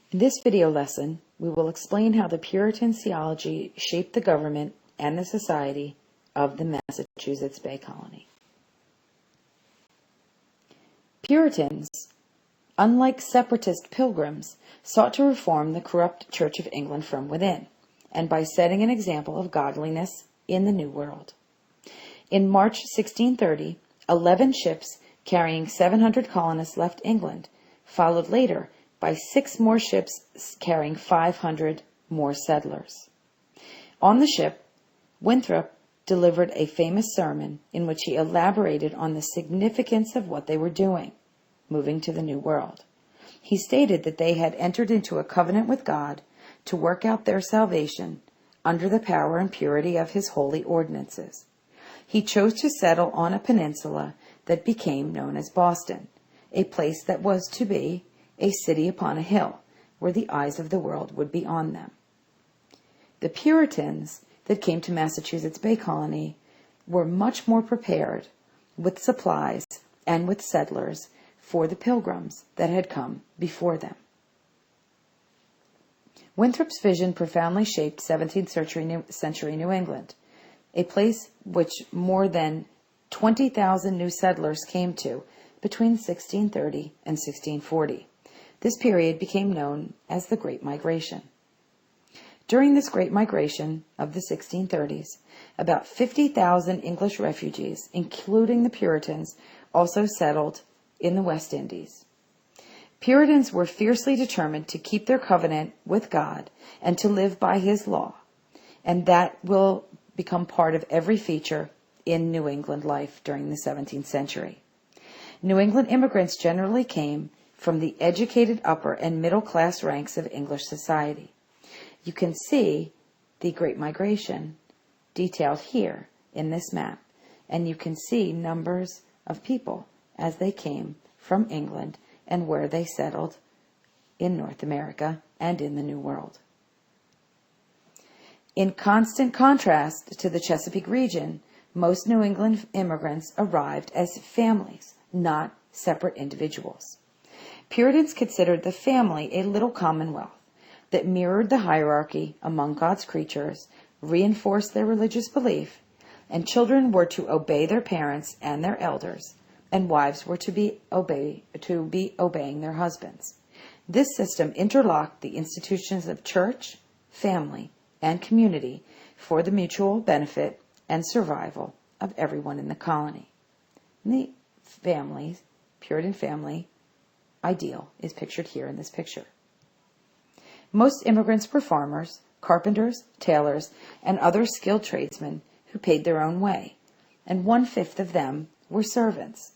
In this video lesson, we will explain how the Puritan theology shaped the government and the society of the Massachusetts Bay Colony. Puritans, unlike separatist pilgrims, sought to reform the corrupt Church of England from within, and by setting an example of godliness in the New World. In March 1630, 11 ships carrying 700 colonists left England, followed later by 6 more ships carrying 500 more settlers. On the ship, Winthrop delivered a famous sermon in which he elaborated on the significance of what they were doing, moving to the New World. He stated that they had entered into a covenant with God to work out their salvation under the power and purity of his holy ordinances. He chose to settle on a peninsula that became known as Boston, a place that was to be a city upon a hill, where the eyes of the world would be on them. The Puritans that came to Massachusetts Bay Colony were much more prepared with supplies and with settlers for the pilgrims that had come before them. Winthrop's vision profoundly shaped 17th century New England, a place which more than 20,000 new settlers came to between 1630 and 1640. This period became known as the Great Migration. During this Great Migration of the 1630s, about 50,000 English refugees, including the Puritans, also settled in the West Indies. Puritans were fiercely determined to keep their covenant with God and to live by his law, and that will become part of every feature in New England life during the 17th century. New England immigrants generally came from the educated upper and middle class ranks of English society. You can see the Great Migration detailed here in this map, and you can see numbers of people as they came from England and where they settled in North America and in the New World. In constant contrast to the Chesapeake region, most New England immigrants arrived as families, not separate individuals. Puritans considered the family a little commonwealth that mirrored the hierarchy among God's creatures, reinforced their religious belief, and children were to obey their parents and their elders, and wives were to be obeying their husbands. This system interlocked the institutions of church, family, and community for the mutual benefit and survival of everyone in the colony. The Puritan family ideal is pictured here in this picture. Most immigrants were farmers, carpenters, tailors, and other skilled tradesmen who paid their own way, and 1/5 of them were servants.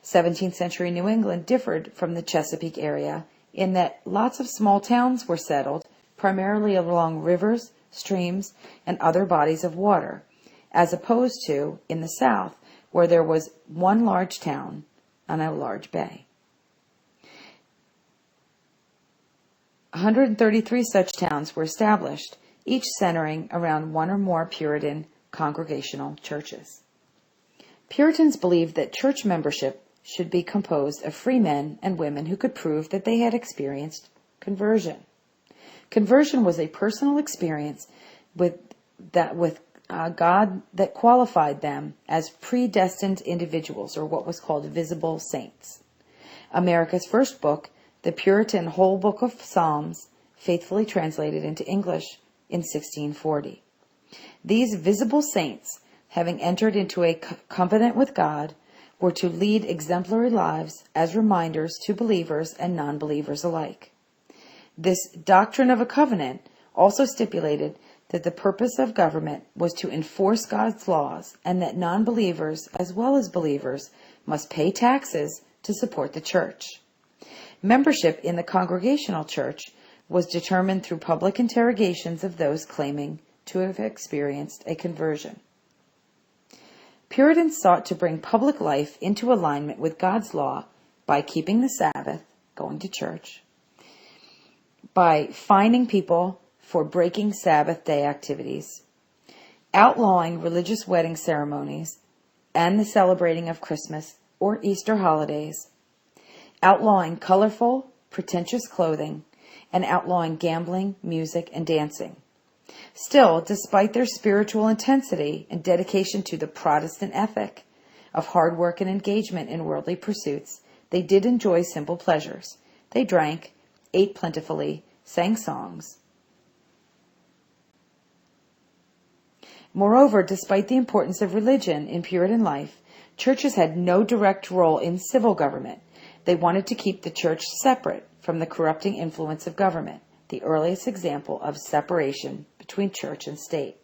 17th century New England differed from the Chesapeake area in that lots of small towns were settled primarily along rivers, streams, and other bodies of water, as opposed to in the South, where there was one large town and a large bay. 133 such towns were established, each centering around one or more Puritan congregational churches. Puritans believed that church membership should be composed of free men and women who could prove that they had experienced conversion. Conversion was a personal experience with God that qualified them as predestined individuals, or what was called visible saints. America's first book, the Puritan Whole Book of Psalms, faithfully translated into English in 1640. These visible saints, having entered into a covenant with God, were to lead exemplary lives as reminders to believers and non-believers alike. This doctrine of a covenant also stipulated that the purpose of government was to enforce God's laws, and that non-believers as well as believers must pay taxes to support the church. Membership in the Congregational Church was determined through public interrogations of those claiming to have experienced a conversion. Puritans sought to bring public life into alignment with God's law by keeping the Sabbath, going to church, by fining people for breaking Sabbath day activities, outlawing religious wedding ceremonies and the celebrating of Christmas or Easter holidays, outlawing colorful, pretentious clothing, and outlawing gambling, music, and dancing. Still, despite their spiritual intensity and dedication to the Protestant ethic of hard work and engagement in worldly pursuits, they did enjoy simple pleasures. They drank, ate plentifully, sang songs. Moreover, despite the importance of religion in Puritan life, churches had no direct role in civil government. They wanted to keep the church separate from the corrupting influence of government, the earliest example of separation between church and state.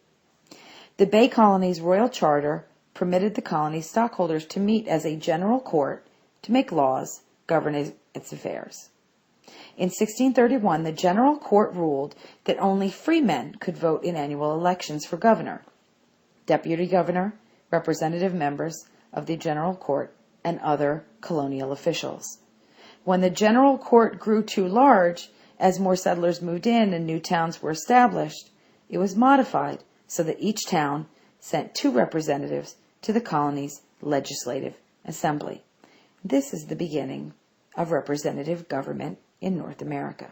The Bay Colony's royal charter permitted the colony's stockholders to meet as a general court to make laws, govern its affairs. In 1631, the General Court ruled that only freemen could vote in annual elections for governor, deputy governor, representative members of the General Court, and other colonial officials. When the General Court grew too large, as more settlers moved in and new towns were established, it was modified so that each town sent 2 representatives to the colony's legislative assembly. This is the beginning of representative government in North America.